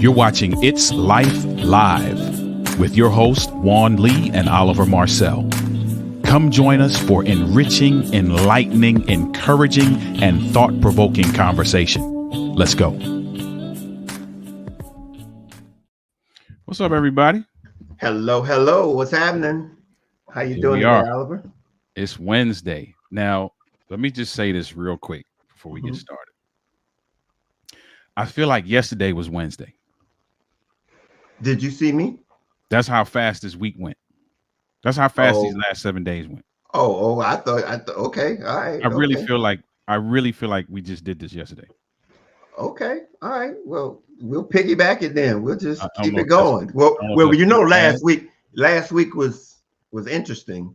You're watching It's Life Live with your hosts, Juan Lee and Oliver Marcel. Come join us for enriching, enlightening, encouraging, and thought-provoking conversation. Let's go. What's up, everybody? Hello, hello. What's happening? How you Here doing we today, are. Oliver? It's Wednesday. Now, let me just say this real quick before we get started. I feel like yesterday was Wednesday. Did you see me? That's how fast this week went. That's how fast these last 7 days went. I thought, okay, all right, I really okay, feel like we just did this yesterday. okay, all right. Well, we'll piggyback it then. We'll I just don't keep know it if that's going. Well, I don't know if well, that's you good know, or bad. last week was interesting.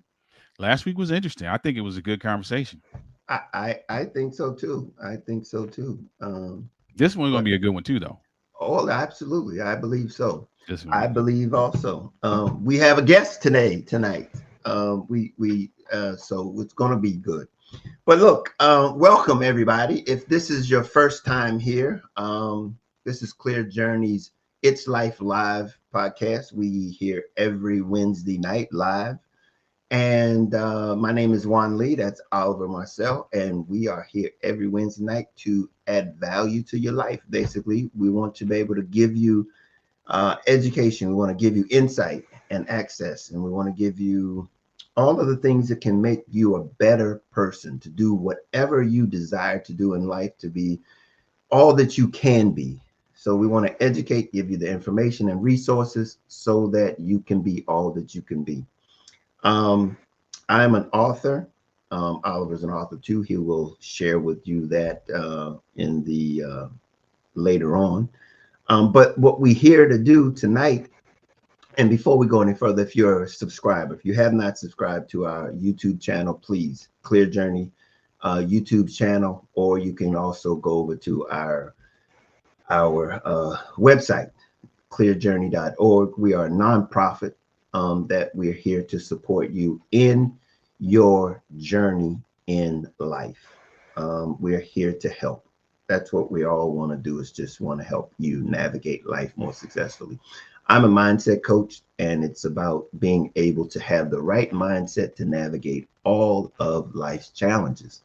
Last week was interesting. I think it was a good conversation. I think so too. I think so too. This one's gonna But be a good one too, though. absolutely, I believe so. This one I gonna be believe also. We have a guest tonight. So it's gonna be good. But look, welcome everybody. If this is your first time here, this is Clear Journey's It's Life Live podcast. We here every Wednesday night live. And my name is Juan Lee. That's Oliver Marcel. And we are here every Wednesday night to add value to your life. Basically, we want to be able to give you education. We want to give you insight and access. And we want to give you all of the things that can make you a better person, to do whatever you desire to do in life, to be all that you can be. So we want to educate, give you the information and resources so that you can be all that you can be. I'm an author. Oliver's an author too. He will share with you that in the later on. But what we're here to do tonight, and before we go any further, if you're a subscriber, if you have not subscribed to our YouTube channel, please, Clear Journey YouTube channel, or you can also go over to our website, clearjourney.org. We are a nonprofit that we're here to support you in your journey in life. We're here to help. That's what we all want to do, is just want to help you navigate life more successfully. I'm a mindset coach, and it's about being able to have the right mindset to navigate all of life's challenges.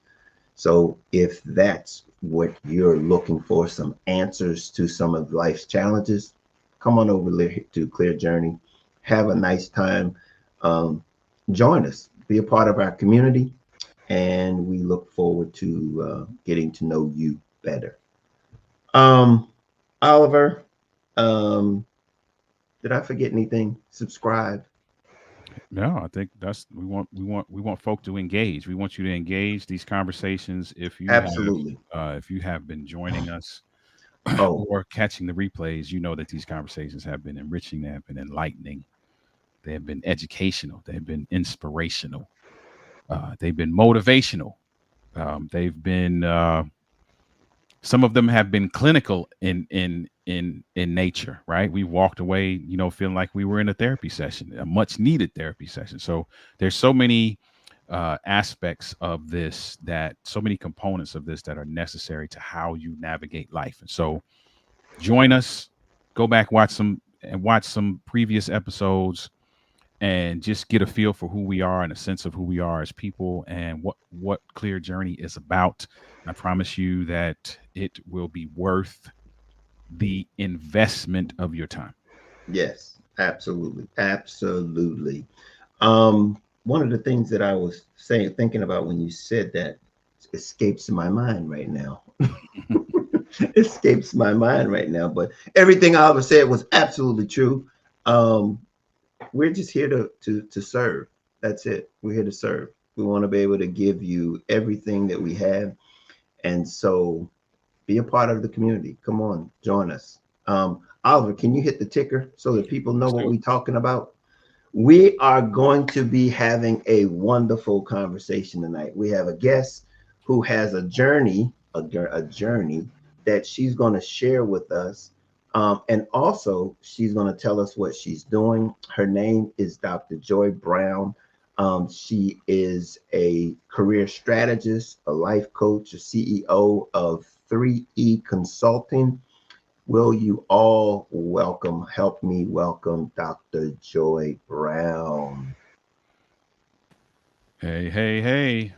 So if that's what you're looking for, some answers to some of life's challenges, come on over to Clear Journey. Have a nice time. Join us. Be a part of our community. And we look forward to getting to know you better. Oliver, did I forget anything? Subscribe. No, I think that's we want folk to engage. We want you to engage these conversations. Absolutely. If you have been joining us Oh, or catching the replays, you know that these conversations have been enriching, they have been enlightening, they have been educational, they have been inspirational, they've been motivational, they've been some of them have been clinical in nature, right? We walked away, feeling like we were in a therapy session, a much needed therapy session. So there's so many aspects of this, that so many components of this that are necessary to how you navigate life. And so join us, go back, watch some previous episodes, and just get a feel for who we are and a sense of who we are as people, and what Clear Journey is about. I promise you that it will be worth the investment of your time. yes, absolutely. Absolutely. One of the things that I was thinking about when you said that, escapes my mind right now. Escapes my mind right now. But everything Oliver said was absolutely true. Um, we're just here to serve. That's it. We're here to serve. We want to be able to give you everything that we have. And so be a part of the community. Come on, join us. Oliver, can you hit the ticker so that people know Let's what do it. we're talking about? We are going to be having a wonderful conversation tonight. We have a guest who has a journey that she's going to share with us. And also, she's going to tell us what she's doing. Her name is Dr. Joi Brown. She is a career strategist, a life coach, a CEO of 3E Consulting. Will you all help me welcome Dr. Joi Brown. Hey, hey, hey.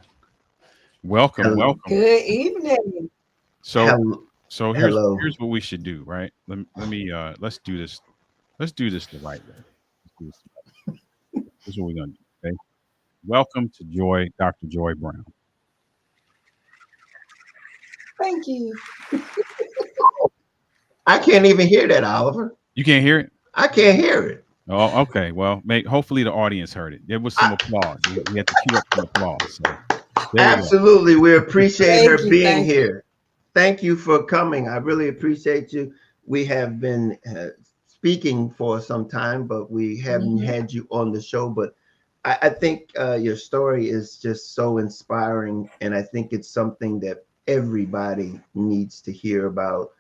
Welcome, Hello. welcome. Good evening. So Hello. so Hello. here's what we should do, right? Let me let's do this. Let's do this the right way. Let's do this. This is what we're gonna do. Okay. Welcome to Joy, Dr. Joy Brown. Thank you. I can't even hear that, Oliver. You can't hear it? I can't hear it. Oh, okay. Well, hopefully the audience heard it. There was some I, applause. We had to cue up some applause. So there we go. Absolutely. We appreciate Thank her you. being Thank you. here. Thank you for coming. I really appreciate you. We have been speaking for some time, but we haven't Mhm. had you on the show. But I think your story is just so inspiring. And I think it's something that everybody needs to hear about.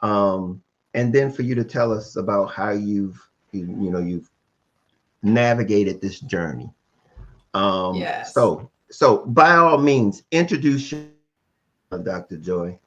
Um, and then for you to tell us about how you've navigated this journey. Yes. So by all means, introduce Dr. Joy.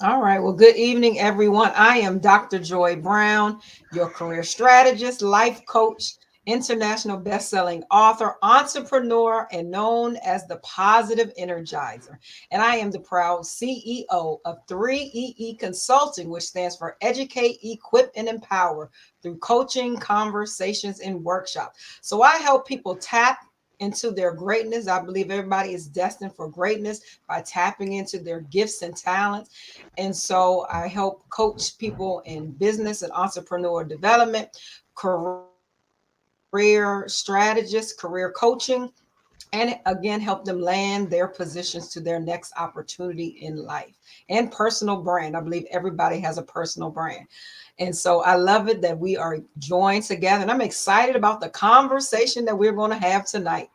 All right. Well, good evening, everyone. I am Dr. Joi Brown, your career strategist, life coach, international best-selling author, entrepreneur, and known as the positive energizer. And I am the proud CEO of 3EE Consulting, which stands for Educate, Equip, and Empower through coaching, conversations, and workshops. So I help people tap into their greatness. I believe everybody is destined for greatness by tapping into their gifts and talents. And so I help coach people in business and entrepreneur development, career strategists, career coaching, and again, help them land their positions to their next opportunity in life and personal brand. I believe everybody has a personal brand. And so I love it that we are joined together. And I'm excited about the conversation that we're going to have tonight.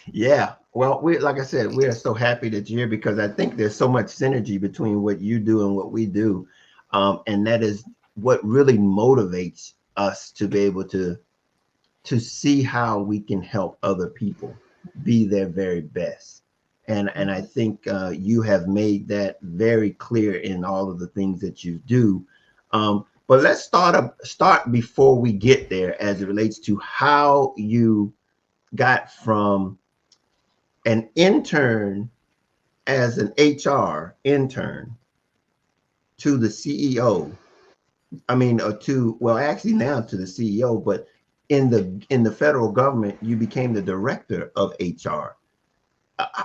Yeah. Well, we like I said, we are so happy that you're here because I think there's so much synergy between what you do and what we do. And that is what really motivates us to be able to see how we can help other people be their very best. And I think you have made that very clear in all of the things that you do. But let's start before we get there as it relates to how you got from an intern as an HR intern to the CEO. I mean, to well, actually now to the CEO, but in the federal government, you became the director of HR. Uh,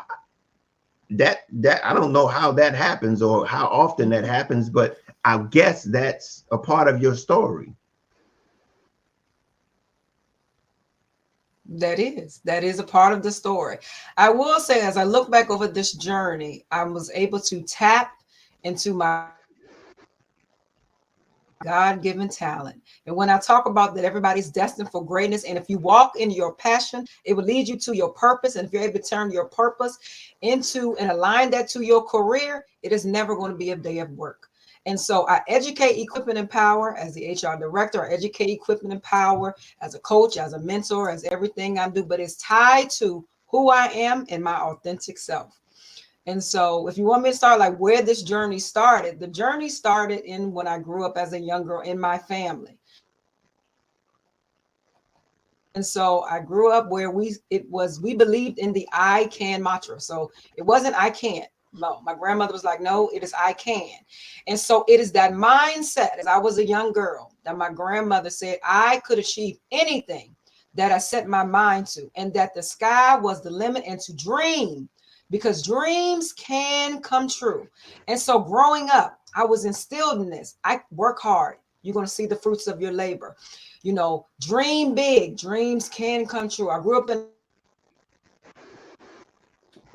that I don't know how that happens or how often that happens, but I guess that's a part of your story. That is a part of the story. I will say, as I look back over this journey, I was able to tap into my God-given talent. And when I talk about that, everybody's destined for greatness. And if you walk in your passion, it will lead you to your purpose. And if you're able to turn your purpose into and align that to your career, it is never going to be a day of work. And so I educate, equip, and empower as the HR director. I educate, equip, and empower as a coach, as a mentor, as everything I do. But it's tied to who I am and my authentic self. And so, if you want me to start like where this journey started, the journey started in when I grew up as a young girl in my family. And so I grew up where we believed in the I can mantra. So it wasn't I can't. No, my grandmother was like, no, it is I can. And so it is that mindset as I was a young girl that my grandmother said I could achieve anything that I set my mind to, and that the sky was the limit and to dream because dreams can come true. And so growing up, I was instilled in this. I work hard. You're going to see the fruits of your labor. Dream big, dreams can come true. I grew up in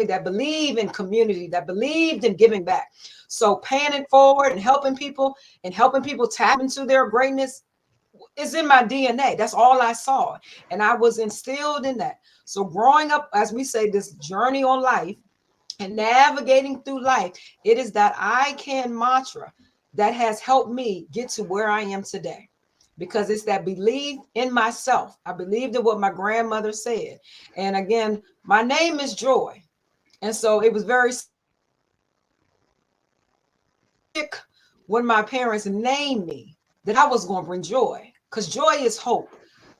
that believe in community, that believed in giving back. So paying it forward and helping people tap into their greatness is in my DNA. That's all I saw. And I was instilled in that. So growing up, as we say, this journey on life and navigating through life, it is that I can mantra that has helped me get to where I am today. Because it's that belief in myself. I believed in what my grandmother said. And again, my name is Joy. And so it was very when my parents named me that I was going to bring joy, because joy is hope.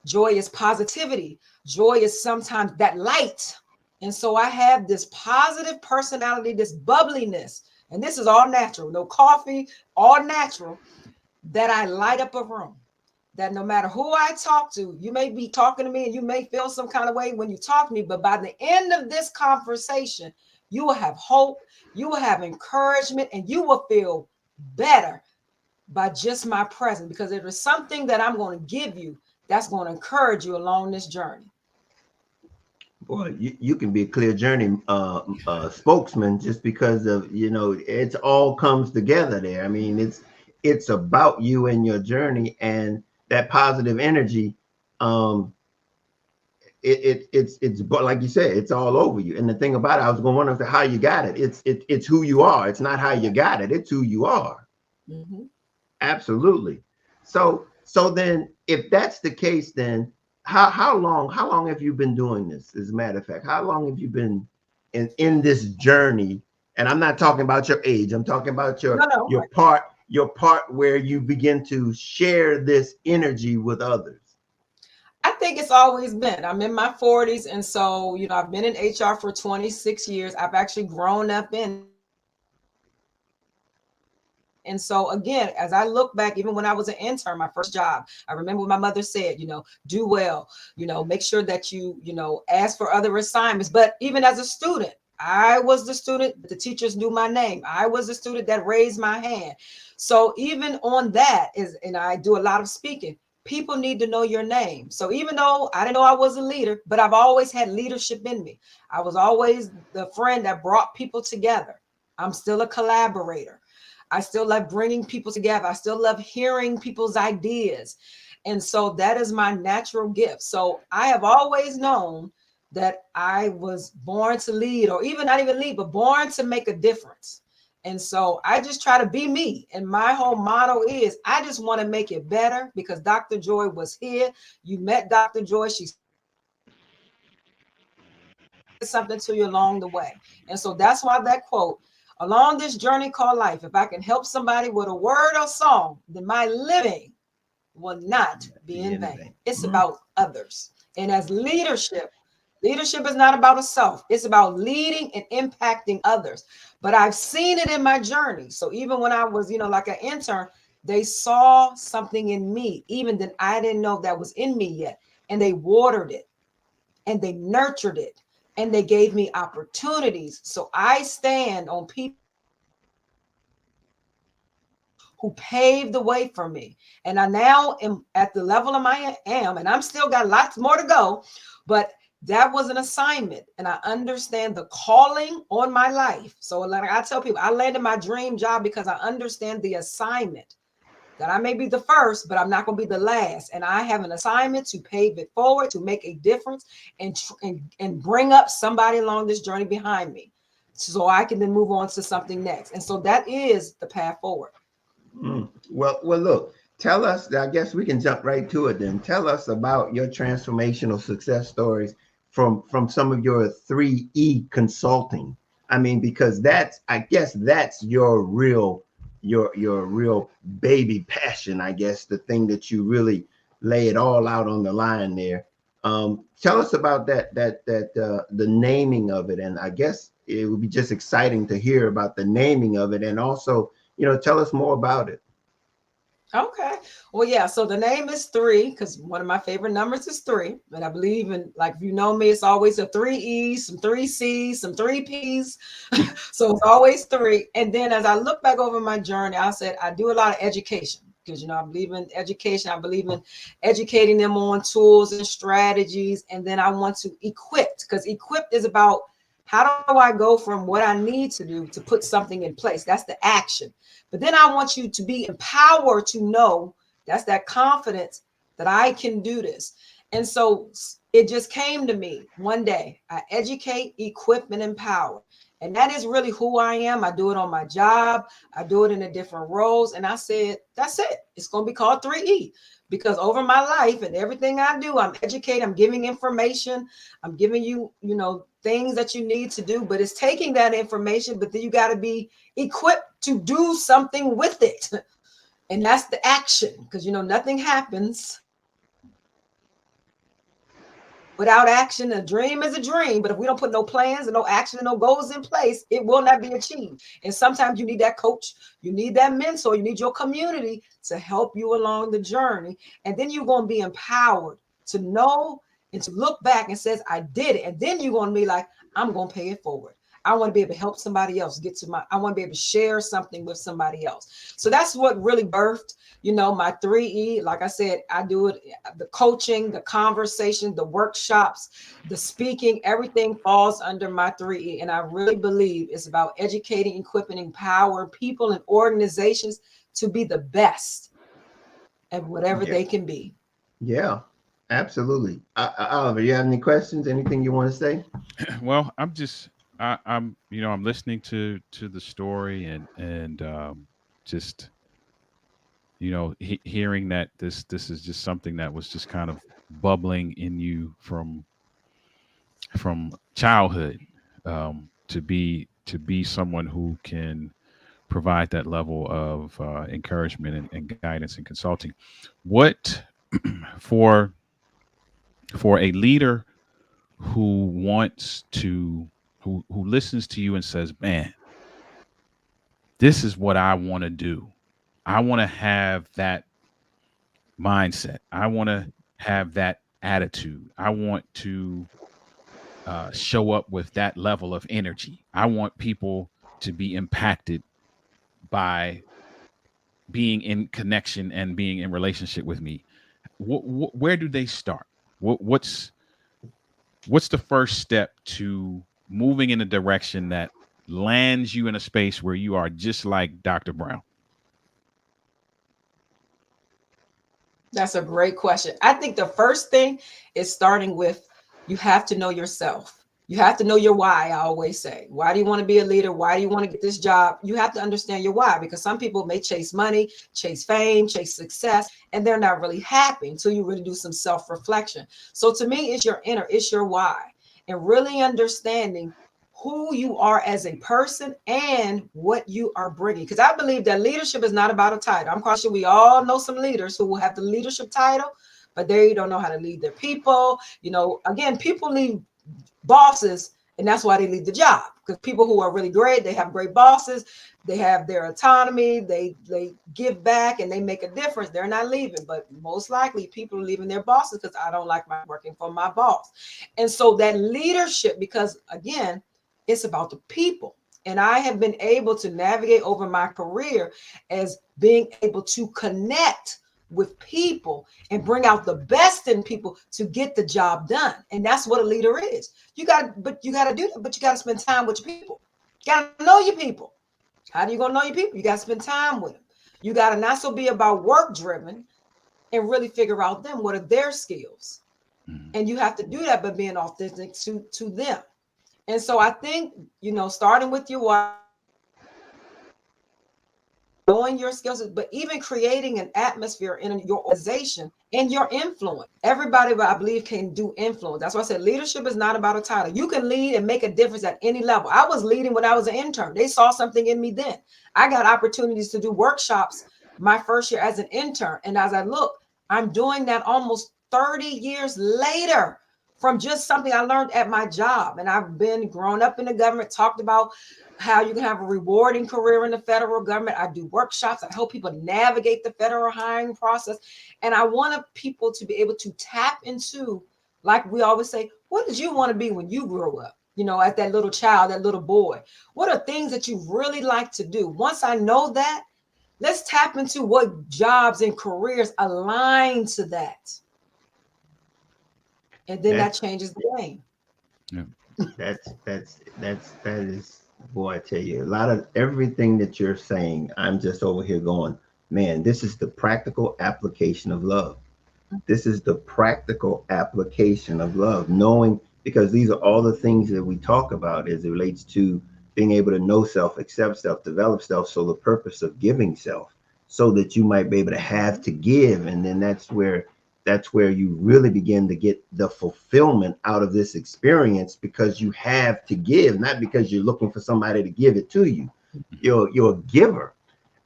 Joy is positivity. Joy is sometimes that light. And so I have this positive personality, this bubbliness, and this is all natural, no coffee, all natural, that I light up a room. That no matter who I talk to, you may be talking to me and you may feel some kind of way when you talk to me, but by the end of this conversation, you will have hope, you will have encouragement, and you will feel better by just my presence, because there is something that I'm going to give you that's going to encourage you along this journey. Boy, you can be a Clear Journey spokesman just because of, it's all comes together there. I mean, it's about you and your journey and that positive energy. It's but like you said, it's all over you. And the thing about it, I was going to wonder how you got it. It's who you are. It's not how you got it. It's who you are. Mm-hmm. Absolutely. So then, if that's the case, then how long have you been doing this? As a matter of fact, how long have you been in this journey? And I'm not talking about your age. I'm talking about your part where you begin to share this energy with others. I think it's always been. I'm in my 40s. And so, I've been in HR for 26 years. I've actually grown up in. And so again, as I look back, even when I was an intern, my first job, I remember what my mother said, do well, make sure that you ask for other assignments. But even as a student, I was the student, the teachers knew my name. I was the student that raised my hand. So even on that and I do a lot of speaking, people need to know your name. So even though I didn't know I was a leader, but I've always had leadership in me. I was always the friend that brought people together. I'm still a collaborator. I still love bringing people together. I still love hearing people's ideas. And so that is my natural gift. So I have always known that I was born to lead, or even not even lead, but born to make a difference. And so I just try to be me. And my whole motto is, I just want to make it better, because Dr. Joi was here. You met Dr. Joi. She said something to you along the way. And so that's why that quote, along this journey called life, if I can help somebody with a word or song, then my living will not be in vain. It's about others. And as leadership is not about a self. It's about leading and impacting others. But I've seen it in my journey. So even when I was, like an intern, they saw something in me, even that I didn't know that was in me yet. And they watered it and they nurtured it. And they gave me opportunities. So I stand on people who paved the way for me. And I now am at the level I am, and I'm still got lots more to go, but that was an assignment. And I understand the calling on my life. So like I tell people, I landed my dream job because I understand the assignment. That I may be the first, but I'm not going to be the last. And I have an assignment to pave it forward, to make a difference, and bring up somebody along this journey behind me, so I can then move on to something next. And so that is the path forward. Well, look, tell us, I guess we can jump right to it then. Tell us about your transformational success stories from some of your 3E consulting. I mean, because I guess that's your real baby passion, I guess, the thing that you really lay it all out on the line there. Tell us about the naming of it. And I guess it would be just exciting to hear about the naming of it. And also, tell us more about it. Okay. Well, yeah. So the name is 3 because one of my favorite numbers is 3. And I believe in, like, if you know me, it's always a 3 E's, some 3 C's, some 3 P's. So it's always 3. And then as I look back over my journey, I said, I do a lot of education because, I believe in education. I believe in educating them on tools and strategies. And then I want to equip, because equipped is about, how do I go from what I need to do to put something in place? That's the action. But then I want you to be empowered to know, that's that confidence that I can do this. And so it just came to me one day. I educate, equip, and empower. And that is really who I am. I do it on my job. I do it in the different roles. And I said, that's it. It's going to be called 3E. Because over my life and everything I do, I'm educating, I'm giving information, I'm giving you, things that you need to do. But it's taking that information, but then you got to be equipped to do something with it. And that's the action, because nothing happens without action. A dream is a dream, but if we don't put no plans and no action and no goals in place, it will not be achieved. And sometimes you need that coach, you need that mentor, you need your community to help you along the journey. And then you're going to be empowered to know and to look back and says, I did it. And then you're going to be like, I'm going to pay it forward. I want to be able to help somebody else I want to be able to share something with somebody else. So that's what really birthed, my 3E. Like I said, I do it, the coaching, the conversation, the workshops, the speaking, everything falls under my 3E. And I really believe it's about educating, equipping, empowering people and organizations to be the best at whatever they can be. Yeah, absolutely. Oliver, you have any questions? Anything you want to say? Well, I'm I'm listening to the story and just hearing that this is just something that was just kind of bubbling in you from childhood, to be someone who can provide that level of encouragement and guidance and consulting. What for a leader who wants to who listens to you and says, man, this is what I want to do. I want to have that mindset. I want to have that attitude. I want to show up with that level of energy. I want people to be impacted by being in connection and being in relationship with me. Where do they start? What's the first step to moving in a direction that lands you in a space where you are just like Dr. Brown? That's a great question. I think the first thing is starting with, you have to know yourself. You have to know your why. I always say, why do you want to be a leader? Why do you want to get this job? You have to understand your why, because some people may chase money, chase fame, chase success, and they're not really happy until you really do some self-reflection. So to me, it's your inner, it's your why, and really understanding who you are as a person and what you are bringing. Because I believe that leadership is not about a title. I'm quite sure we all know some leaders who will have the leadership title, but they don't know how to lead their people. Again, people lead bosses, and that's why they leave the job, because people who are really great, they have great bosses, they have their autonomy, they give back and they make a difference. They're not leaving, but most likely people are leaving their bosses because I don't like working for my boss. And so that leadership, because again, it's about the people. And I have been able to navigate over my career as being able to connect with people and bring out the best in people to get the job done. And that's what a leader is. You got to do that, but you got to spend time with your people. You got to know your people. How do you gonna know your people? You got to spend time with them. You got to not so be about work driven and really figure out them. What are their skills? And you have to do that by being authentic to them. And so I think, starting with your why, knowing your skills, but even creating an atmosphere in your organization and your influence. Everybody, I believe, can do influence. That's why I said leadership is not about a title. You can lead and make a difference at any level. I was leading when I was an intern. They saw something in me then. I got opportunities to do workshops my first year as an intern. And as I look, I'm doing that almost 30 years later from just something I learned at my job. And I've been grown up in the government, talked about how you can have a rewarding career in the federal government. I do workshops. I help people navigate the federal hiring process. And I want people to be able to tap into, like we always say, what did you want to be when you grew up? At that little child, that little boy. What are things that you really like to do? Once I know that, let's tap into what jobs and careers align to that. And then that changes the game. Yeah. That is, boy, I tell you, a lot of everything that you're saying, I'm just over here going, man, this is the practical application of love. This is the practical application of love, knowing, because these are all the things that we talk about as it relates to being able to know self, accept self, develop self. So the purpose of giving self, so that you might be able to have to give. And then that's where you really begin to get the fulfillment out of this experience, because you have to give, not because you're looking for somebody to give it to you, you're a giver.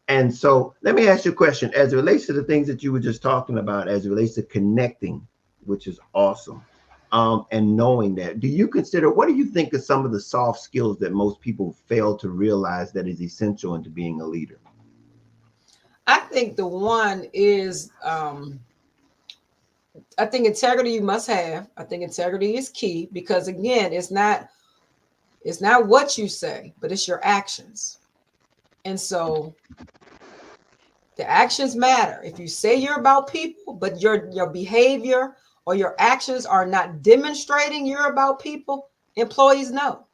And so let me ask you a question as it relates to the things that you were just talking about, as it relates to connecting, which is awesome. And knowing that, do you consider, what do you think of some of the soft skills that most people fail to realize that is essential into being a leader? I think the one is, I think integrity you must have. I think integrity is key because again, it's not what you say, but it's your actions. And so the actions matter. If you say you're about people, but your behavior or your actions are not demonstrating you're about people, employees know.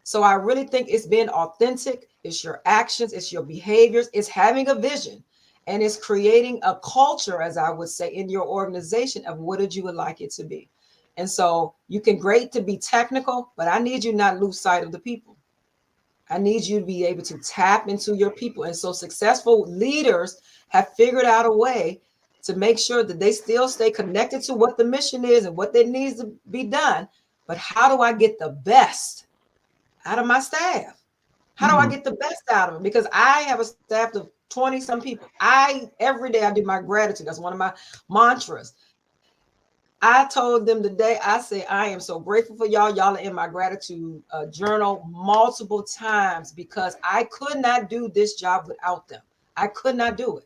So I really think it's being authentic. It's your actions, it's your behaviors, it's having a vision, and it's creating a culture, as I would say, in your organization of what did you would like it to be. And so you can great to be technical, but I need you not lose sight of the people. I need you to be able to tap into your people. And so successful leaders have figured out a way to make sure that they still stay connected to what the mission is and what that needs to be done. But how do I get the best out of my staff? How do I Mm-hmm. get the best out of them? Because I have a staff of 20 some people. Every day I do my gratitude. That's one of my mantras. I told them today, I said, I am so grateful for y'all. Y'all are in my gratitude journal multiple times because I could not do this job without them. I could not do it.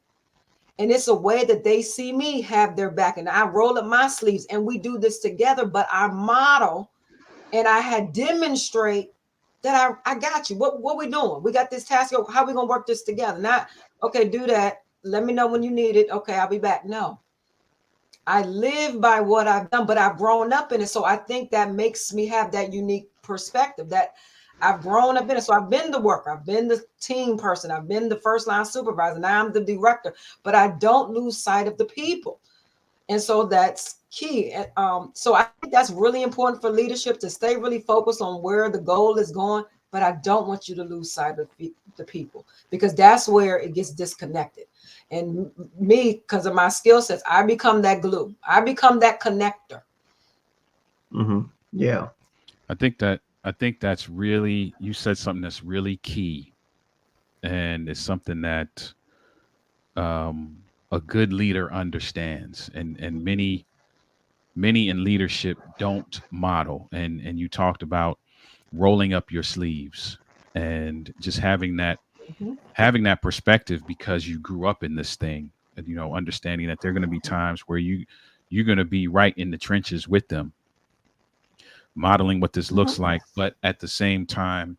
And it's a way that they see me have their back. And I roll up my sleeves and we do this together. But I model and I had demonstrate that I got you. What we doing? We got this task. How we gonna work this together? Not, okay, do that. Let me know when you need it. Okay, I'll be back. No, I live by what I've done, but I've grown up in it. So I think that makes me have that unique perspective that I've grown up in it. So I've been the worker, I've been the team person, I've been the first line supervisor. Now I'm the director, but I don't lose sight of the people. And so that's key. So I think that's really important for leadership to stay really focused on where the goal is going. But I don't want you to lose sight of the people because that's where it gets disconnected. And me, because of my skill sets, I become that glue. I become that connector. Mm-hmm. Yeah. I think that's really, you said something that's really key, and it's something that um, a good leader understands, and many in leadership don't model. And you talked about rolling up your sleeves and just Mhm. having that perspective because you grew up in this thing, and understanding that there are going to be times where you're going to be right in the trenches with them, modeling what this looks Mhm. like, but at the same time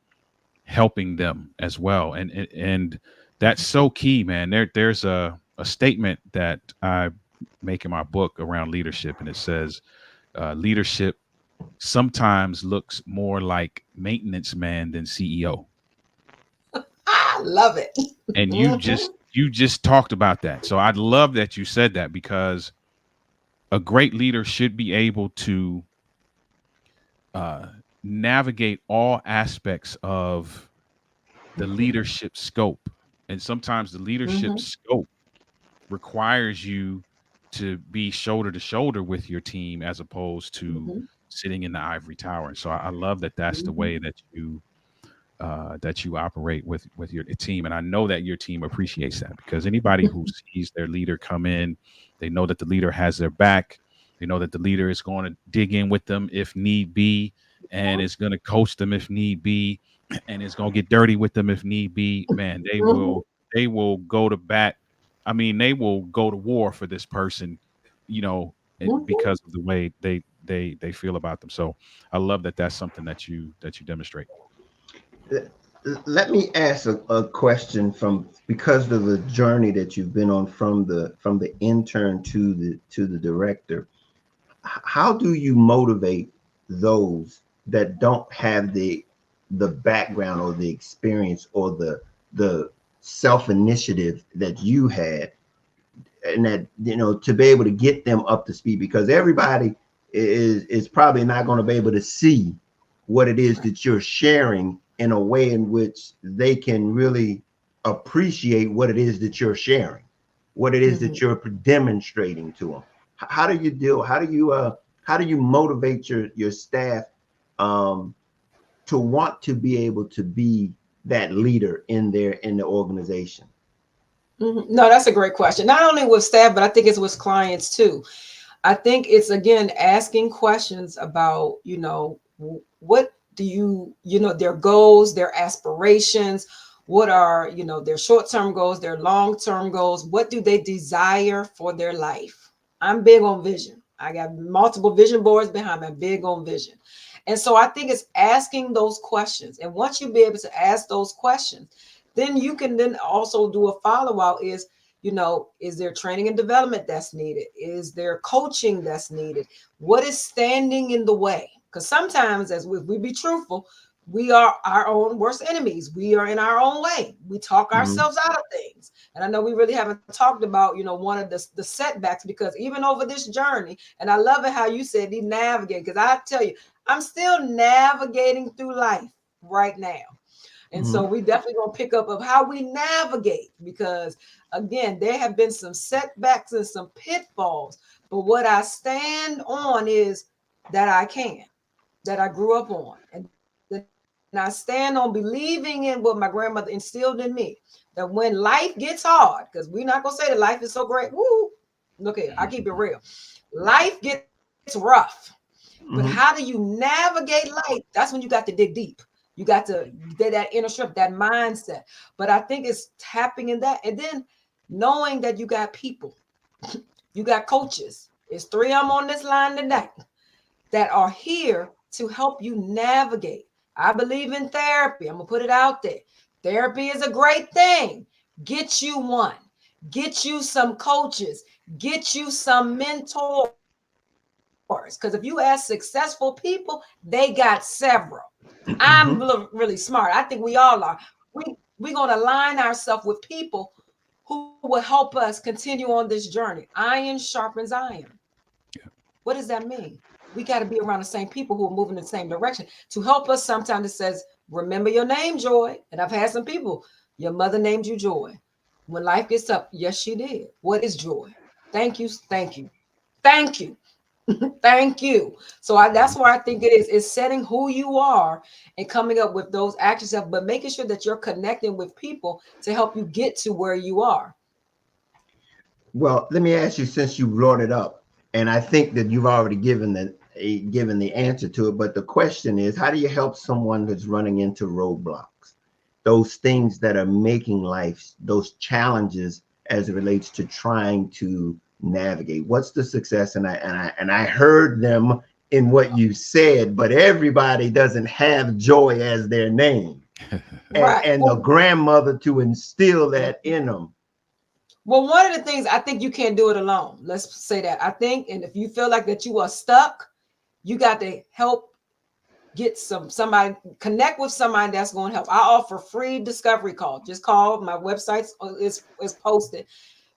helping them as well. And that's so key, man. There's a statement that I make in my book around leadership, and it says leadership sometimes looks more like maintenance man than CEO. I love it. And you just Mhm. you just talked about that. So I'd love that you said that, because a great leader should be able to uh, navigate all aspects of the leadership scope. And sometimes the leadership Mhm. scope requires you to be shoulder to shoulder with your team as opposed to Mhm. sitting in the ivory tower. And so I love that that's the Mhm. way that you operate with your team. And I know that your team appreciates that, because anybody who sees their leader come in, they know that the leader has their back. They know that the leader is going to dig in with them if need be, and is going to coach them if need be, and is going to get dirty with them if need be. Man, Mhm. they will go to bat. I mean, they will go to war for this person, Mhm. because of the way they feel about them. So I love that that's something that you demonstrate. Let me ask a question from, because of the journey that you've been on from the intern to the director. How do you motivate those that don't have the background or the experience or the self initiative that you had, and that, to be able to get them up to speed, because everybody is probably not going to be able to see what it is that you're sharing in a way in which they can really appreciate what it is that you're sharing, what it is that Mhm. you're demonstrating to them. How do you deal, how do you motivate your staff um to want to be able to be that leader in the organization? No, that's a great question. Not only with staff, but I think it's with clients too. I think it's again asking questions about, what do their goals, their aspirations, what are, their short-term goals, their long-term goals, what do they desire for their life? I'm big on vision. I got multiple vision boards behind me. I'm big on vision. And so I think it's asking those questions. And once you be able to ask those questions, then you can then also do a follow-up is, is there training and development that's needed? Is there coaching that's needed? What is standing in the way? Because sometimes, as we be truthful, we are our own worst enemies. We are in our own way. We talk ourselves out of things. And I know we really haven't talked about, one of the setbacks, because even over this journey, and I love it how you said he navigated, because I tell you, I'm still navigating through life right now. And so we definitely gonna pick up of how we navigate, because again, there have been some setbacks and some pitfalls. But what I stand on is that that I grew up on. And I stand on believing in what my grandmother instilled in me. That when life gets hard, because we're not gonna say that life is so great. Woo! Look here, I keep it real. Life gets rough. But how do you navigate life? That's when you got to dig deep. You got to get that inner strength, that mindset. But I think it's tapping in that. And then knowing that you got people, you got coaches. There's 3 of them on this line tonight that are here to help you navigate. I believe in therapy. I'm going to put it out there. Therapy is a great thing. Get you one. Get you some coaches. Get you some mentors. Because if you ask successful people, they got several. I'm really smart. I think we all are. We're going to align ourselves with people who will help us continue on this journey. Iron sharpens iron. Yeah. What does that mean? We got to be around the same people who are moving in the same direction to help us. Sometimes it says, remember your name, Joy. And I've had some people, your mother named you Joy. When life gets up, yes, she did. What is joy? Thank you. Thank you. Thank you. Thank you. So that's where I think it is setting who you are and coming up with those actions, but making sure that you're connecting with people to help you get to where you are. Well, let me ask you, since you brought it up, and I think that you've already given the answer to it, but the question is, how do you help someone that's running into roadblocks, those things that are making life, those challenges as it relates to trying to navigate? What's the success? And I heard them in what you said, but everybody doesn't have joy as their name. Right. And the grandmother to instill that in them. Well, one of the things, I think you can't do it alone. Let's say that. I think, and if you feel like that you are stuck, you got to help get somebody, connect with somebody that's going to help. I offer free discovery call. Just call. My website is posted.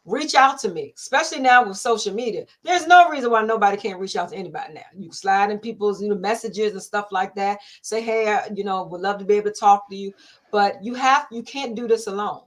Reach out to me, especially now with social media. There's no reason why nobody can't reach out to anybody now. You slide in people's messages and stuff like that. Say, hey, would love to be able to talk to you. But you can't do this alone.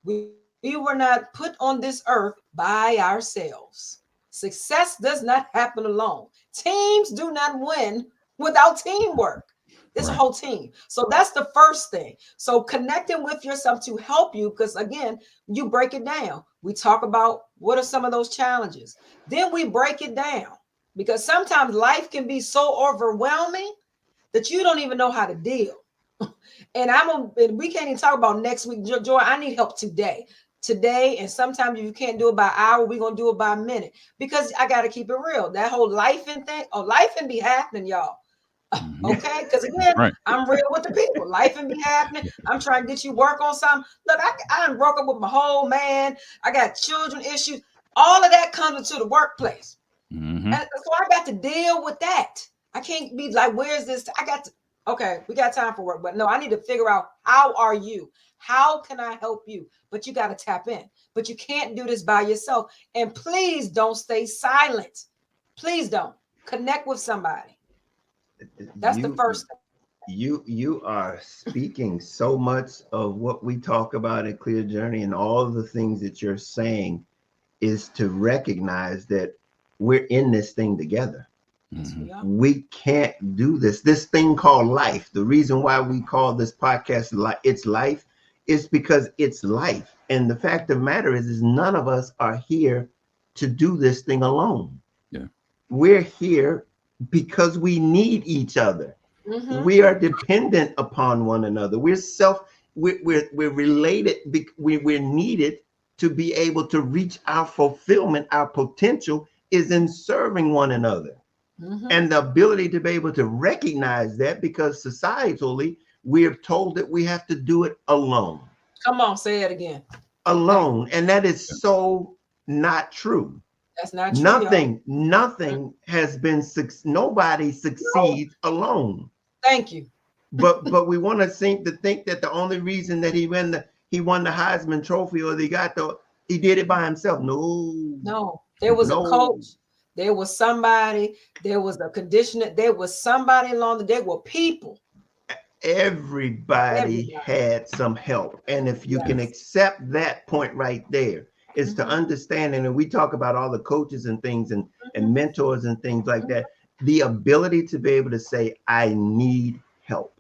We were not put on this earth by ourselves. Success does not happen alone. Teams do not win without teamwork. It's a whole team. So that's the first thing. So connecting with yourself to help you, because again, you break it down. We talk about what are some of those challenges. Then we break it down, because sometimes life can be so overwhelming that you don't even know how to deal. And we can't even talk about next week. Joy, I need help today. And sometimes if you can't do it by hour, we're gonna do it by minute, because I got to keep it real. That whole life and thing, life and be happening, y'all. Okay, because again, I'm real with the people. Life and be happening. I'm trying to get you work on something. Look, I done broke up with my whole man. I got children issues. All of that comes into the workplace, and so I got to deal with that. I can't be like, where's this? Okay, we got time for work, but no, I need to figure out, how are you? How can I help you? But you got to tap in. But you can't do this by yourself. And please don't stay silent. Please don't. Connect with somebody. That's the first thing. You are speaking so much of what we talk about at Clear Journey, and all of the things that you're saying is to recognize that we're in this thing together. Yes, we are. We can't do this thing called life. The reason why we call this podcast It's Life is because it's life. And the fact of the matter is none of us are here to do this thing alone. Yeah. We're here because we need each other. Mm-hmm. We are dependent upon one another. We're related. We're needed to be able to reach our fulfillment. Our potential is in serving one another. Mm-hmm. And the ability to be able to recognize that, because societally we're told that we have to do it alone. Come on, say it again. Thank you. Alone. And that is so not true. That's not true, y'all. Nothing has been, nobody No. succeeds alone. Thank you. But we want to think that the only reason that he won the Heisman Trophy, or he did it by himself. No, there was a No. coach. There was somebody. There was a conditioner. There was somebody along the. There were people. Everybody Everybody. had some help. And if you can Yes. accept that point right there, is to Mhm. understand, and we talk about all the coaches and things and Mhm. mentors and things like Mhm. that, the ability to be able to say, I need help.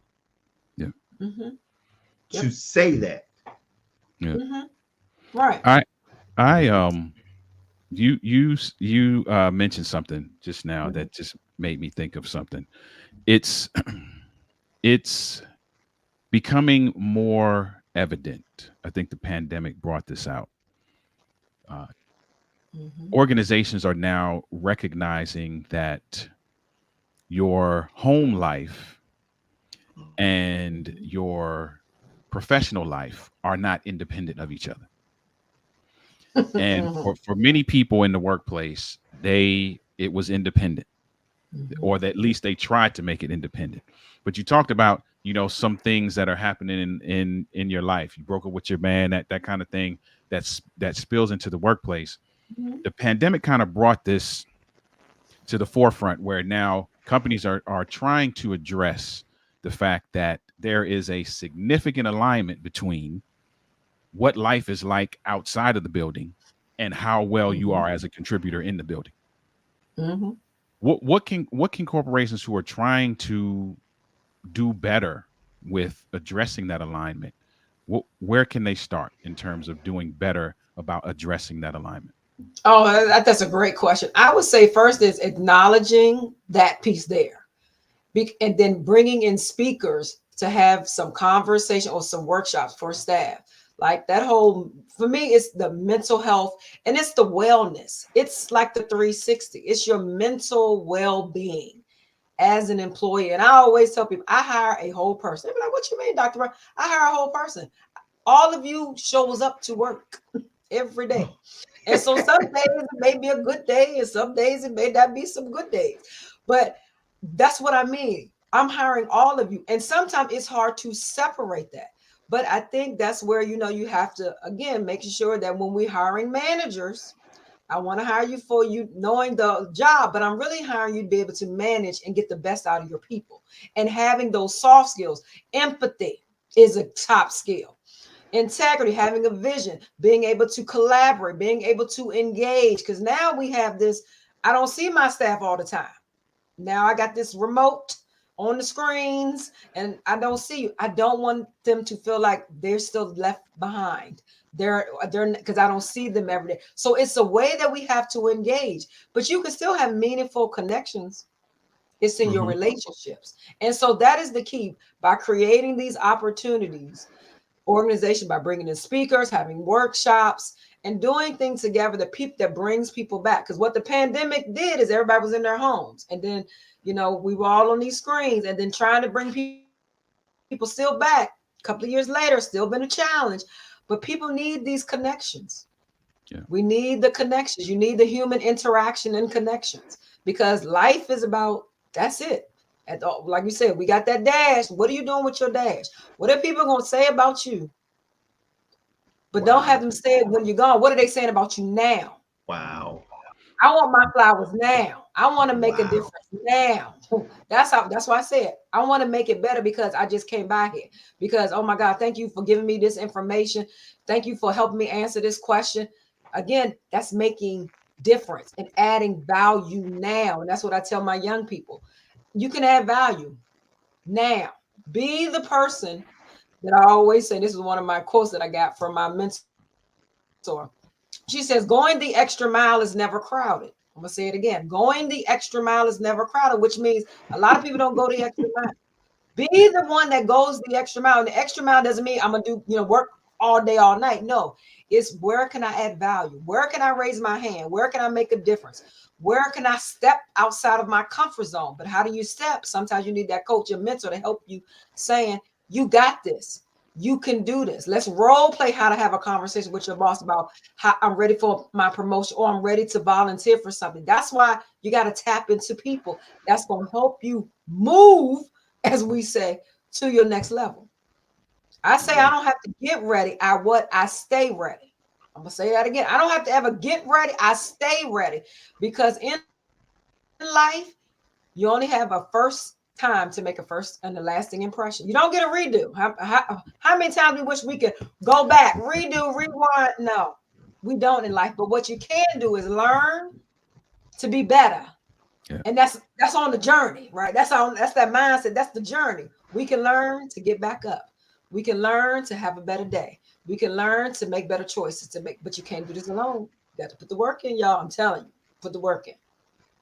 Mhm. To Yep. say that. Yeah. Mhm. Right. I you mentioned something just now Mhm. that just made me think of something. It's it's becoming more evident. I think the pandemic brought this out. Uh, Mhm. Organizations are now recognizing that your home life and Mhm. your professional life are not independent of each other. And Mhm. for many people in the workplace, it was independent, Mhm. or that at least they tried to make it independent. But you talked about, some things that are happening in your life. You broke up with your man, that kind of thing that spills into the workplace. Mhm. The pandemic kind of brought this to the forefront, where now companies are trying to address the fact that there is a significant alignment between what life is like outside of the building and how well you Mhm. are as a contributor in the building. Mhm. What can corporations who are trying to do better with addressing that alignment, where can they start in terms of doing better about addressing that alignment? Oh, that's a great question. I would say first is acknowledging that piece there, and then bringing in speakers to have some conversation or some workshops for staff. Like that whole, for me, it's the mental health and it's the wellness. It's like the 360. It's your mental well-being as an employee. And I always tell people, I hire a whole person. They're like, what you mean, Dr. Brown? I hire a whole person. All of you shows up to work every day. And so some days it may be a good day, and some days it may not be some good days. But that's what I mean. I'm hiring all of you. And sometimes it's hard to separate that. But I think that's where, you have to, again, making sure that when we're hiring managers, I want to hire you for you knowing the job, but I'm really hiring you to be able to manage and get the best out of your people. And having those soft skills, empathy is a top skill, integrity, having a vision, being able to collaborate, being able to engage. Because now we have this, I don't see my staff all the time. Now I got this remote on the screens and I don't see you. I don't want them to feel like they're still left behind. They're because I don't see them every day. So it's a way that we have to engage, but you can still have meaningful connections. It's in your Mhm. relationships. And so that is the key by creating these opportunities, organization, by bringing in speakers, having workshops, and doing things together that brings people back. Because what the pandemic did is everybody was in their homes, and then we were all on these screens, and then trying to bring people still back. A couple of years later, still been a challenge, but people need these connections. We Yeah. need the connections. You need the human interaction and connections because life is about that's it. Like you said, we got that dash. What are you doing with your dash? What are people going to say about you? But don't have Wow. them say it when you're gone. What are they saying about you now? Wow. I want my flowers now. I want to make a Wow. difference now. That's why I said I want to make it better because I just came by here. Because oh my God, thank you for giving me this information. Thank you for helping me answer this question. Again, that's making difference and adding value now. And that's what I tell my young people. You can add value now. Be the person that I always say. This is one of my quotes that I got from my mentor. She says, going the extra mile is never crowded. I'm going to say it again. Going the extra mile is never crowded, which means a lot of people don't go the extra mile. Be the one that goes the extra mile. And the extra mile doesn't mean I'm going to do, work all day, all night. No, it's where can I add value? Where can I raise my hand? Where can I make a difference? Where can I step outside of my comfort zone? But how do you step? Sometimes you need that coach or mentor to help you saying, you got this. You can do this. Let's role play how to have a conversation with your boss about how I'm ready for my promotion or I'm ready to volunteer for something. That's why you got to tap into people. That's going to help you move, as we say, to your next level. I say I don't have to get ready. I stay ready. I'm going to say that again. I don't have to ever get ready. I stay ready because in life, you only have a first time to make a first and a lasting impression. You don't get a redo. How many times we wish we could go back, redo, rewind? No, we don't in life. But what you can do is learn to be better. Yeah. And that's on the journey, right? That's that mindset. That's the journey. We can learn to get back up. We can learn to have a better day. We can learn to make better choices but you can't do this alone. You got to put the work in, y'all. I'm telling you, put the work in.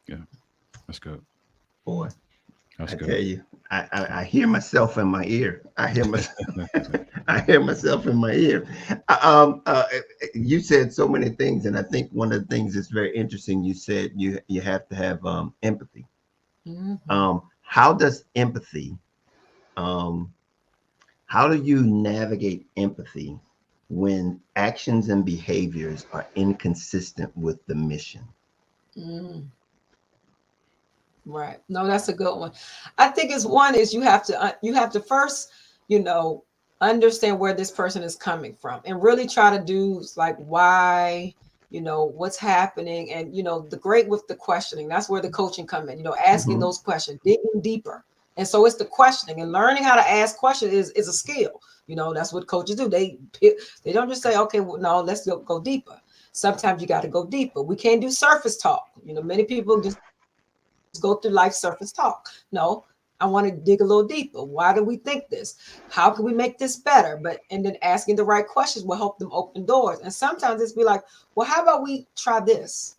Yeah, that's good. Boy, That's I good. tell you, I hear myself in my ear. I hear I hear myself in my ear. You said so many things, and I think one of the things that's very interesting. You said you have to have empathy. Mm-hmm. How does empathy? Um, how do you navigate empathy when actions and behaviors are inconsistent with the mission? Mm, right. No, that's a good one. I think it's one is you have to first, you know, understand where this person is coming from and really try to do like why, what's happening and the great with the questioning. That's where the coaching come in, asking Mhm. those questions, digging deeper. And so it's the questioning and learning how to ask questions is a skill. That's what coaches do. They don't just say, okay, well, no, let's go deeper. Sometimes you got to go deeper. We can't do surface talk. Many people just go through life surface talk. No, I want to dig a little deeper. Why do we think this? How can we make this better? And then asking the right questions will help them open doors. And sometimes it's be like, well, how about we try this?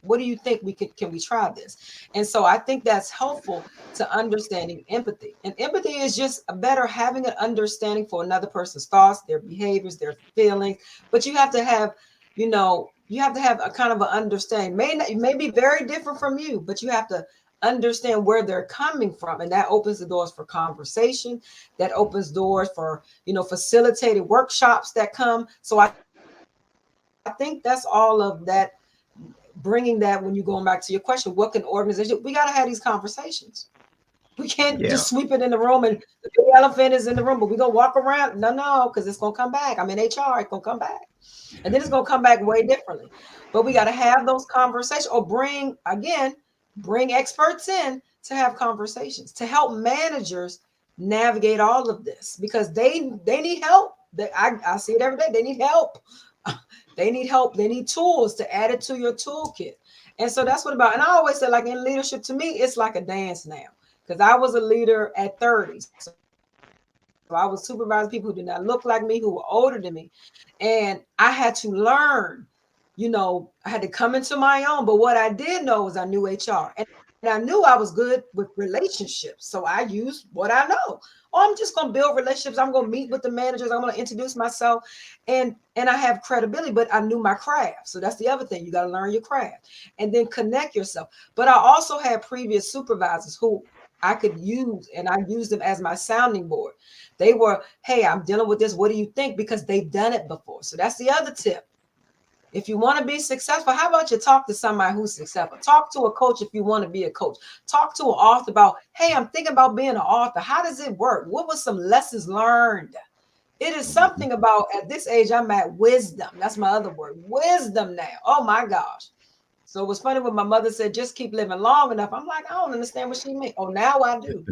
What do you think can we try this? And so I think that's helpful to understanding empathy. And empathy is just a better having an understanding for another person's thoughts, their behaviors, their feelings. But you have to have a kind of an understanding. May be very different from you, but you have to understand where they're coming from. And that opens the doors for conversation. That opens doors for, facilitated workshops that come. So I think that's all of that, bringing that when you're going back to your question, what can organization, we got to have these conversations. We can't just sweep it in the Yeah. room and the big elephant is in the room, but we gonna walk around. No, because it's gonna come back. I'm in HR, it's gonna come back. And then it's gonna come back way differently. But we gotta have those conversations or bring experts in to have conversations to help managers navigate all of this because they need help. I see it every day. They need help. They need help. They need tools to add it to your toolkit. And so that's what about. And I always say, like in leadership, to me, it's like a dance now. Because I was a leader at 30. So I was supervising people who did not look like me, who were older than me. And I had to learn, I had to come into my own. But what I did know was I knew HR. And I knew I was good with relationships. So I used what I know. Oh, I'm just going to build relationships. I'm going to meet with the managers. I'm going to introduce myself. And I have credibility, but I knew my craft. So that's the other thing. You got to learn your craft and then connect yourself. But I also had previous supervisors who I could use, and I used them as my sounding board. They were, hey, I'm dealing with this. What do you think? Because they've done it before. So that's the other tip. If you want to be successful, how about you talk to somebody who's successful? Talk to a coach if you want to be a coach. Talk to an author about, hey, I'm thinking about being an author. How does it work? What was some lessons learned? It is Mhm. something about at this age, I'm at wisdom. That's my other word. Wisdom now. Oh my gosh. So it was funny when my mother said, just keep living long enough. I'm like, I don't understand what she meant. Oh, now I do.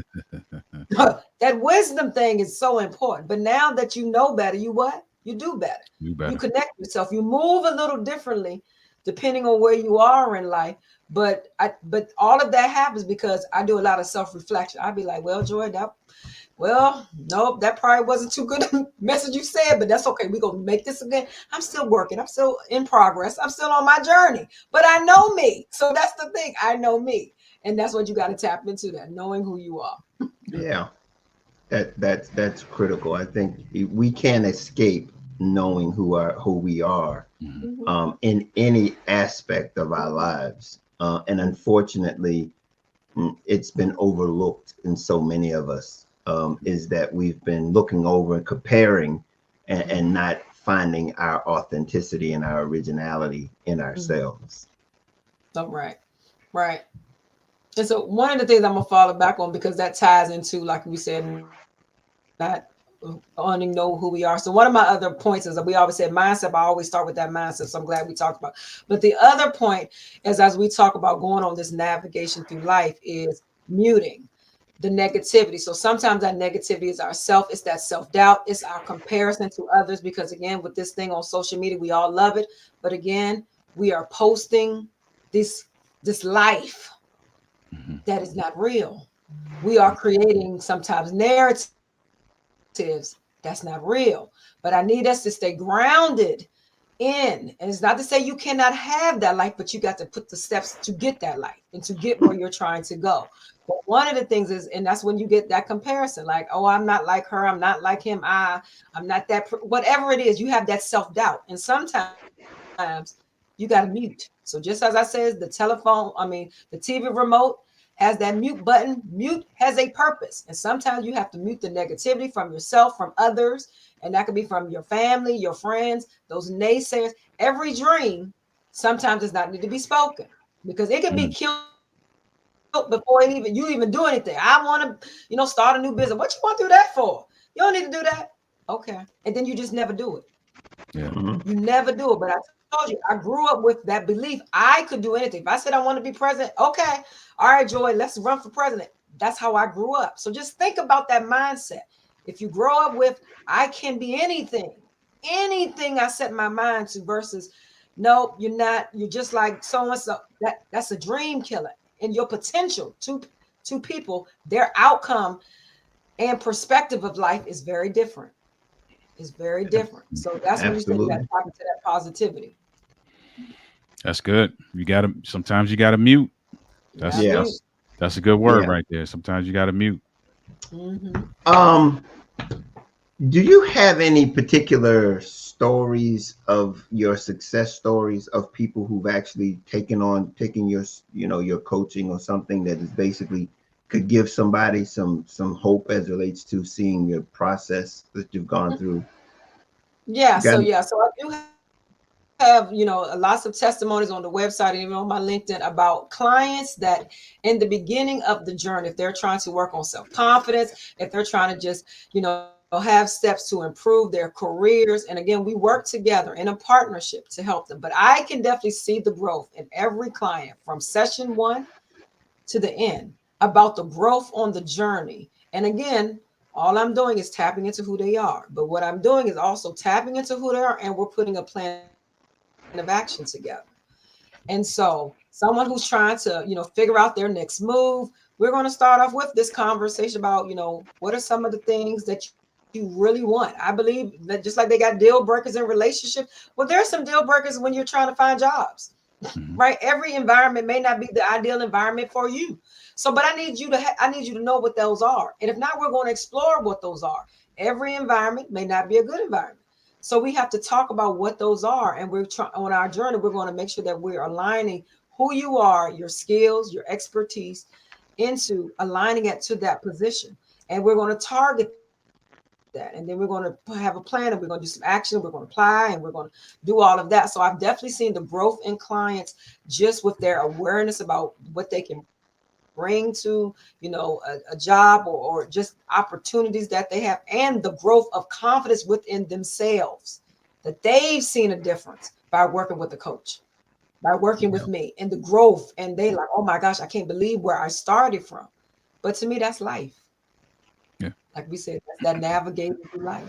That wisdom thing is so important. But now that you know better, you what? You do better. You You better. connect yourself. You move a little differently depending on where you are in life. But all of that happens because I do a lot of self-reflection. I'd be like, well, Joy, nope, that probably wasn't too good a message you said, but that's okay. We're gonna make this again. I'm still working, I'm still in progress, I'm still on my journey, but I know me. So that's the thing, I know me. And that's what you got to tap into, that knowing who you are. Yeah, that's critical. I think we can't escape knowing who we are Mhm. in any aspect of our lives. And unfortunately, it's been overlooked in so many of us, is that we've been looking over and comparing and not finding our authenticity and our originality in ourselves. So right. And so one of the things I'm gonna follow back on, because that ties into, like we said, not owning know who we are. So one of my other points is that we always said mindset. I always start with that mindset. So I'm glad we talked about. But the other point is, as we talk about going on this navigation through life, is muting the negativity. So sometimes that negativity is ourself. It's that self-doubt. It's our comparison to others. Because again, with this thing on social media, we all love it. But again, we are posting this life Mhm. that is not real. We are creating sometimes narratives that's not real. But I need us to stay grounded in, and it's not to say you cannot have that life, but you got to put the steps to get that life and to get where you're trying to go. But one of the things is, and that's when you get that comparison, like, oh, I'm not like her, I'm not like him, I'm not that, whatever it is, you have that self-doubt. And sometimes you got to mute. So just as I said, the TV remote has that mute button. Mute has a purpose. And sometimes you have to mute the negativity from yourself, from others. And that could be from your family, your friends, those naysayers. Every dream sometimes does not need to be spoken, because it can be Mm. killed before you even do anything. I want to, start a new business. What you want to do that for? You don't need to do that. Okay. And then you just never do it. Yeah. Mhm. You never do it. But I told you, I grew up with that belief. I could do anything. If I said I want to be president, okay. All right, Joy, let's run for president. That's how I grew up. So just think about that mindset. If you grow up with, I can be anything I set my mind to, versus, nope, you're not. You're just like so and so. That's a dream killer. And your potential to people, their outcome and perspective of life is very different. Is very different. So that's when you said that, Absolutely. talking to that positivity. That's good. Sometimes you gotta mute. You That's got Yeah. mute. that's that's a good word Yeah. right there. Sometimes you gotta mute. Mm-hmm. Um, do you have any particular stories of your success stories of people who've actually taken your coaching or something that is basically could give somebody some hope as relates to seeing your process that you've gone through? Yeah. You got So I do have, lots of testimonies on the website and even on my LinkedIn about clients that in the beginning of the journey, if they're trying to work on self-confidence, if they're trying to just, have steps to improve their careers. And again, we work together in a partnership to help them. But I can definitely see the growth in every client from session one to the end, about the growth on the journey. And again, all I'm doing is tapping into who they are. But what I'm doing is also tapping into who they are, and we're putting a plan of action together. And so, someone who's trying to, figure out their next move, we're going to start off with this conversation about, what are some of the things that you really want. I believe that just like they got deal breakers in relationships, well, there's some deal breakers when you're trying to find jobs. Mhm. Right? Every environment may not be the ideal environment for you. So, but I need you to know what those are. And if not, we're going to explore what those are. Every environment may not be a good environment. So we have to talk about what those are. And we're trying on our journey, we're going to make sure that we're aligning who you are, your skills, your expertise, into aligning it to that position. And we're going to target that. And then we're going to have a plan, and we're going to do some action. We're going to apply, and we're going to do all of that. So I've definitely seen the growth in clients just with their awareness about what they can bring to, a job, or just opportunities that they have, and the growth of confidence within themselves, that they've seen a difference by working with the coach, by working with me, and the growth. And they like, oh my gosh, I can't believe where I started from. But to me, that's life. Yeah. Like we said, that's that navigating through life.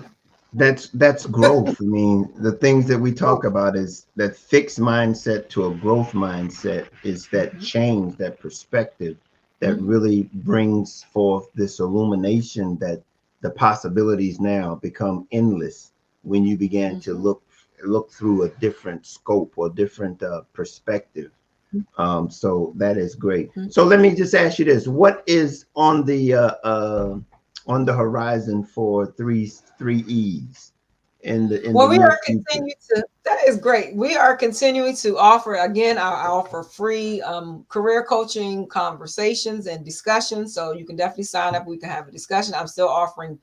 That's growth. I mean, the things that we talk about is that fixed mindset to a growth mindset is that Mhm, change, that perspective that mhm, really brings forth this illumination that the possibilities now become endless when you begin to mhm, look through a different scope or different perspective. So that is great. mhm. So let me just ask you this: what is on the horizon for three E's in the Well, we near are future? continuing to, that is great. We are continuing to offer, again, I offer free career coaching conversations and discussions. So you can definitely sign up. We can have a discussion. I'm still offering,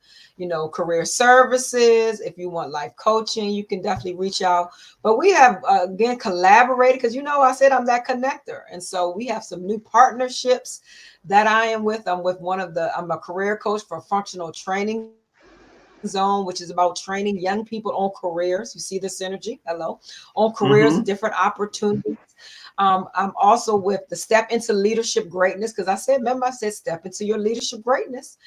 career services. If you want life coaching, you can definitely reach out. But we have, again, collaborated because, I said I'm that connector. And so we have some new partnerships that I am with. I'm a career coach for functional training zone, which is about training young people on careers. You see the synergy, hello, on careers and different Mm-hmm. opportunities. I'm also with the Step into Leadership Greatness because remember, I said step into your leadership greatness.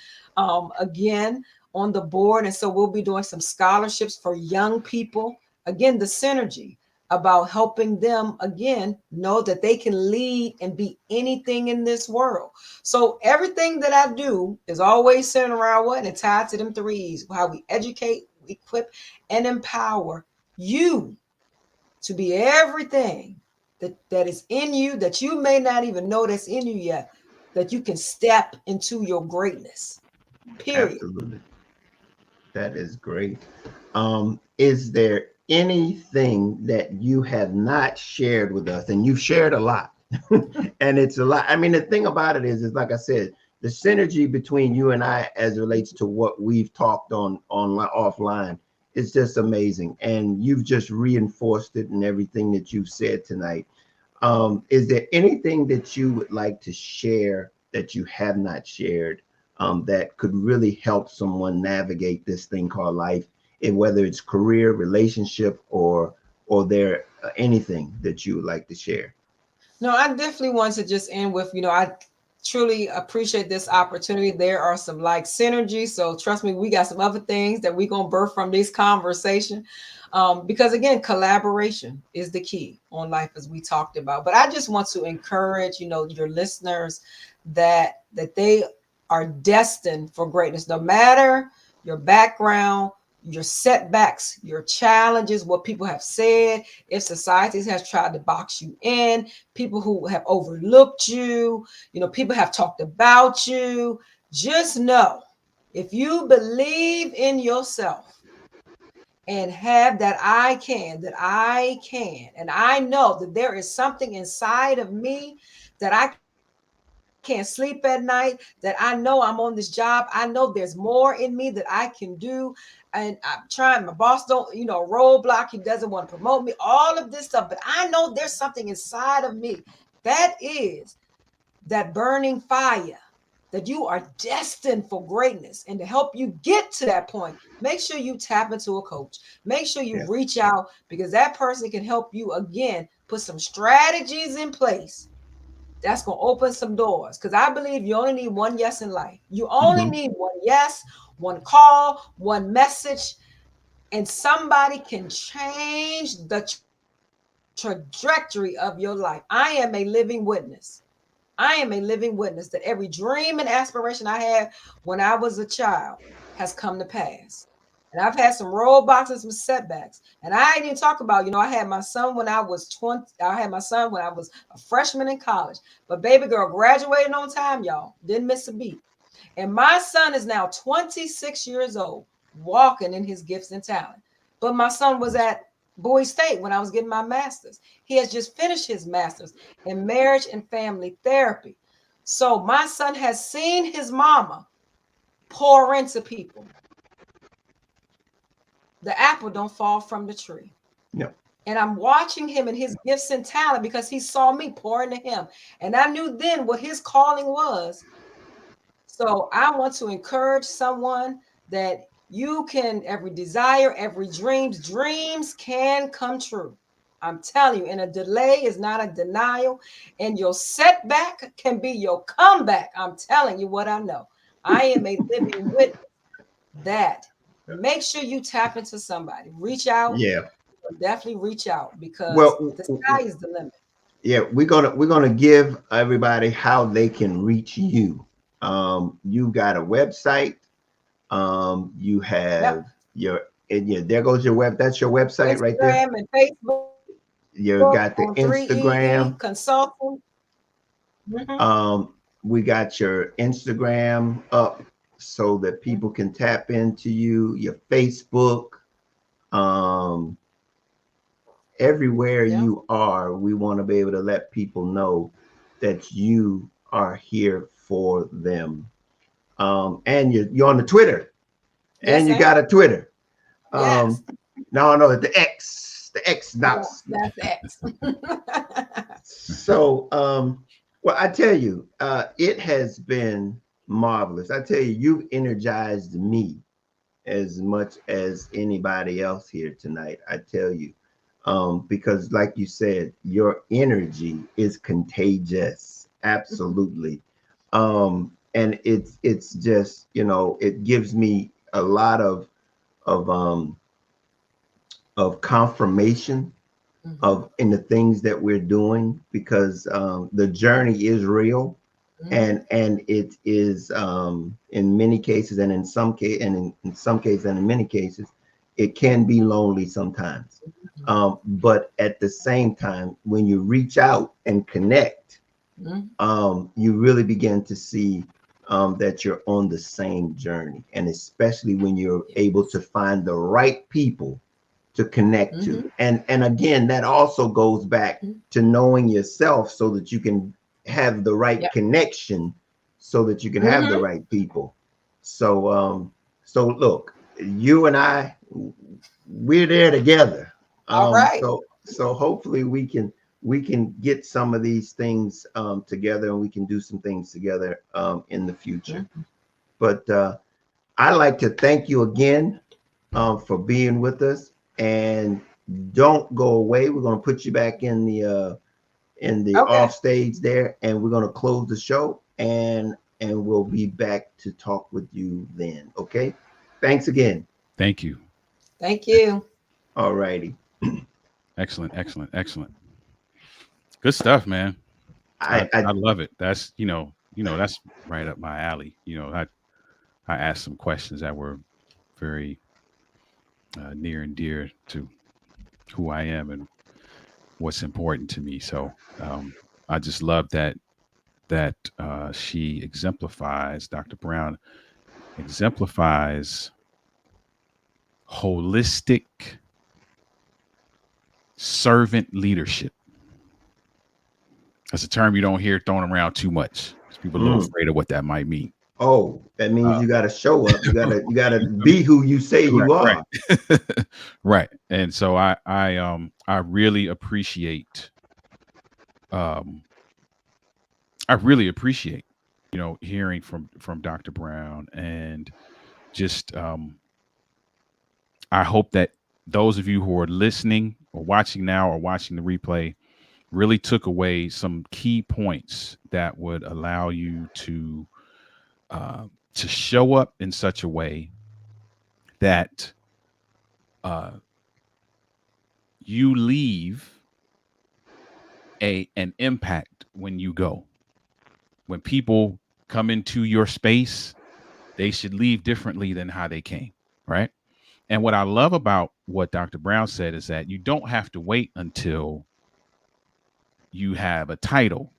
Again, on the board. And so we'll be doing some scholarships for young people. Again, the synergy about helping them, again, know that they can lead and be anything in this world. So everything that I do is always centered around what? And tied to them threes: how we educate, equip, and empower you to be everything that is in you that you may not even know that's in you yet, that you can step into your greatness. Period. Absolutely, that is great. Is there anything that you have not shared with us, and you've shared a lot, and it's a lot. I mean, the thing about it is like I said, the synergy between you and I, as it relates to what we've talked on offline, is just amazing. And you've just reinforced it in everything that you've said tonight. Is there anything that you would like to share that you have not shared, that could really help someone navigate this thing called life, and whether it's career, relationship, or there anything that you would like to share? No, I definitely want to just end with, I truly appreciate this opportunity. There are some like synergy. So trust me, we got some other things that we're going to birth from this conversation. Because again, collaboration is the key on life, as we talked about. But I just want to encourage, your listeners that they are destined for greatness, no matter your background, your setbacks, your challenges, what people have said, if society has tried to box you in, people who have overlooked you, people have talked about you. Just know, if you believe in yourself and have and I know that there is something inside of me that I can't sleep at night, that I know I'm on this job. I know there's more in me that I can do. And I'm trying, my boss don't, roadblock, he doesn't want to promote me, all of this stuff. But I know there's something inside of me that is that burning fire, that you are destined for greatness. And to help you get to that point, make sure you tap into a coach. Make sure you Yeah. reach out, because that person can help you, again, put some strategies in place that's going to open some doors. Because I believe you only need one yes in life. You only Hmm. need one yes, one call, one message, and somebody can change the trajectory of your life. I am a living witness. I am a living witness that every dream and aspiration I had when I was a child has come to pass. And I've had some roadblocks and some setbacks. And I didn't talk about, I had my son when I was 20. I had my son when I was a freshman in college. But baby girl graduated on time, y'all. Didn't miss a beat. And my son is now 26 years old, walking in his gifts and talent. But my son was at Bowie State when I was getting my master's. He has just finished his master's in marriage and family therapy. So my son has seen his mama pour into people. The apple don't fall from the tree. Yeah. And I'm watching him and his gifts and talent because he saw me pour into him. And I knew then what his calling was. So I want to encourage someone that you can, every desire, every dreams can come true. I'm telling you, and a delay is not a denial, and your setback can be your comeback. I'm telling you what I know. I am a living witness that. make sure you tap into somebody. Reach out. Yeah. Definitely reach out because Well, the sky is the limit. yeah, we're gonna give everybody how they can reach you. You got a website. You Yep. have your, and yeah, there goes your web. That's your website right there. Instagram and Facebook You got the on 3E Instagram. Consulting. Mhm. We got your Instagram up so that people can tap into you. Your Facebook. Um, Everywhere Yeah. you are, we want to be able to let people know that you are here for them. And you're on the Twitter, and Yes, you I got a am. Twitter. Yes. No, the X Yeah, dots. that's X. So, well, I tell you, it has been marvelous. I tell you, you've energized me as much as anybody else here tonight. I tell you, because like you said, your energy is contagious. Absolutely. And it's just, it gives me a lot of um of confirmation Mhm, of in the things that we're doing, because the journey is real, mhm, and it is, in many cases, and in some case, and in some cases, and in many cases, it can be lonely sometimes. mhm, But at the same time, when you reach out and connect, mhm. you really begin to see that you're on the same journey, and especially when you're able to find the right people to connect to. Mhm, And again, that also goes back mhm. to knowing yourself so that you can have the right Yep. connection, so that you can have the Mhm. right people. So look, you and I, we're there together. All right. So hopefully we can get some of these things together, and we can do some things together in the future. Mhm. But I'd like to thank you again for being with us. And don't go away. We're going to put you back in the Okay. off stage there, and we're going to close the show, and we'll be back to talk with you then. Okay. Thanks again. Thank you. Thank you. All righty. Excellent, excellent, excellent. Good stuff, man. I I love it. That's that's right up my alley. I asked some questions that were very near and dear to who I am and what's important to me. So I just love that she exemplifies, Dr. Brown exemplifies holistic servant leadership. That's a term you don't hear thrown around too much because people are a little mm. afraid of what that might mean. Oh, that means Uh, you got to show up. You got to be who you say right, you are. right, right. And so I really appreciate um I really appreciate hearing from Dr. Brown, and just I hope that those of you who are listening or watching now or watching the replay really took away some key points that would allow you to show up in such a way that uh, you leave an impact when you go. When people come into your space, they should leave differently than how they came, right? And what I love about what Dr. Brown said is that you don't have to wait until you have a title.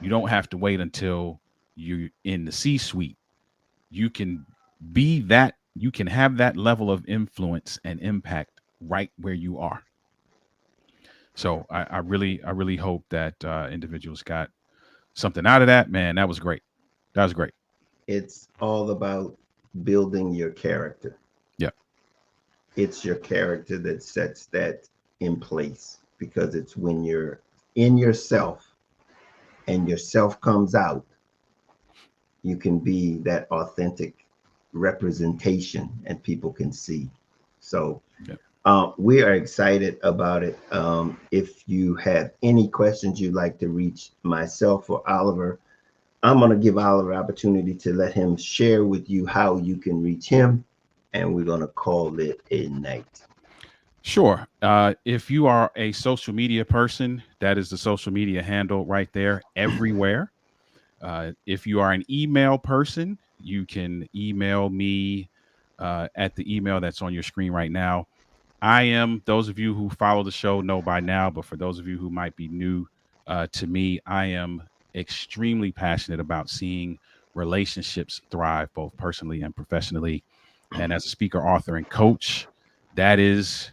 You don't have to wait until you're in the C suite. You can you can have that level of influence and impact right where you are. So I really hope that individuals got something out of that. Man, that was great. That was great. It's all about building your character. Yeah. It's your character that sets that in place, because it's when you're in yourself and yourself comes out, you can be that authentic representation and people can see. So Yeah. we are excited about it. If you have any questions you'd like to reach myself or Oliver, I'm going to give Oliver opportunity to let him share with you how you can reach him. and we're going to call it a night. Sure. If you are a social media person, that is the social media handle right there everywhere. If you are an email person, you can email me at the email that's on your screen right now. I am, those of you who follow the show know by now, but for those of you who might be new to me, I am extremely passionate about seeing relationships thrive both personally and professionally. And as a speaker, author, and coach, that is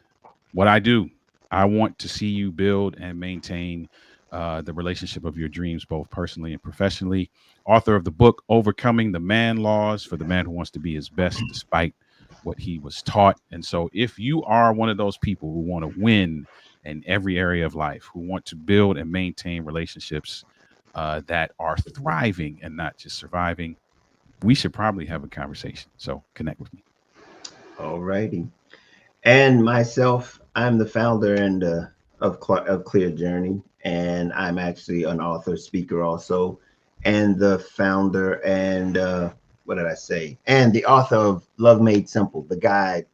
what I do. I want to see you build and maintain the relationship of your dreams, both personally and professionally. Author of the book, Overcoming the Man Laws for the Man Who Wants to Be His Best Despite What He Was Taught. And so, if you are one of those people who want to win in every area of life, who want to build and maintain relationships that are thriving and not just surviving, we should probably have a conversation. So, connect with me. All righty. And myself, I'm the founder and of Clear Journey, and I'm actually an author, speaker also, and the founder and what did I say? And the author of Love Made Simple, the guide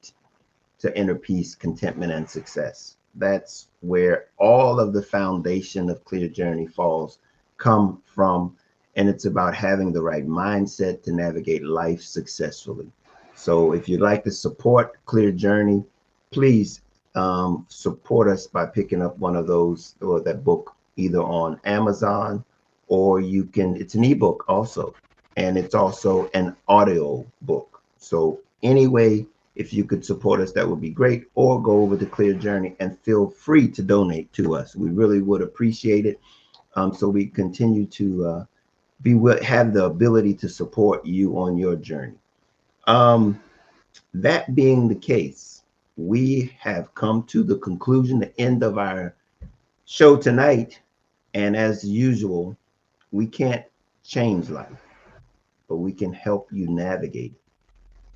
to inner peace, contentment, and success. That's where all of the foundation of Clear Journey falls come from, and it's about having the right mindset to navigate life successfully. So if you'd like to support Clear Journey, please support us by picking up one of those or that book either on Amazon, or you can, it's an ebook also, and it's also an audio book. So anyway, if you could support us, that would be great. Or go over to Clear Journey and feel free to donate to us. We really would appreciate it. So we continue to have the ability to support you on your journey. Um, that being the case, we have come to the conclusion, the end of our show tonight. And as usual, we can't change life, but we can help you navigate it.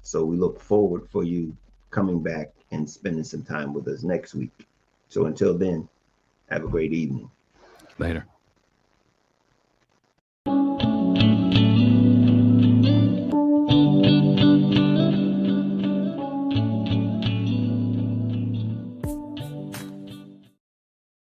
So we look forward for you coming back and spending some time with us next week. So until then, have a great evening. Later.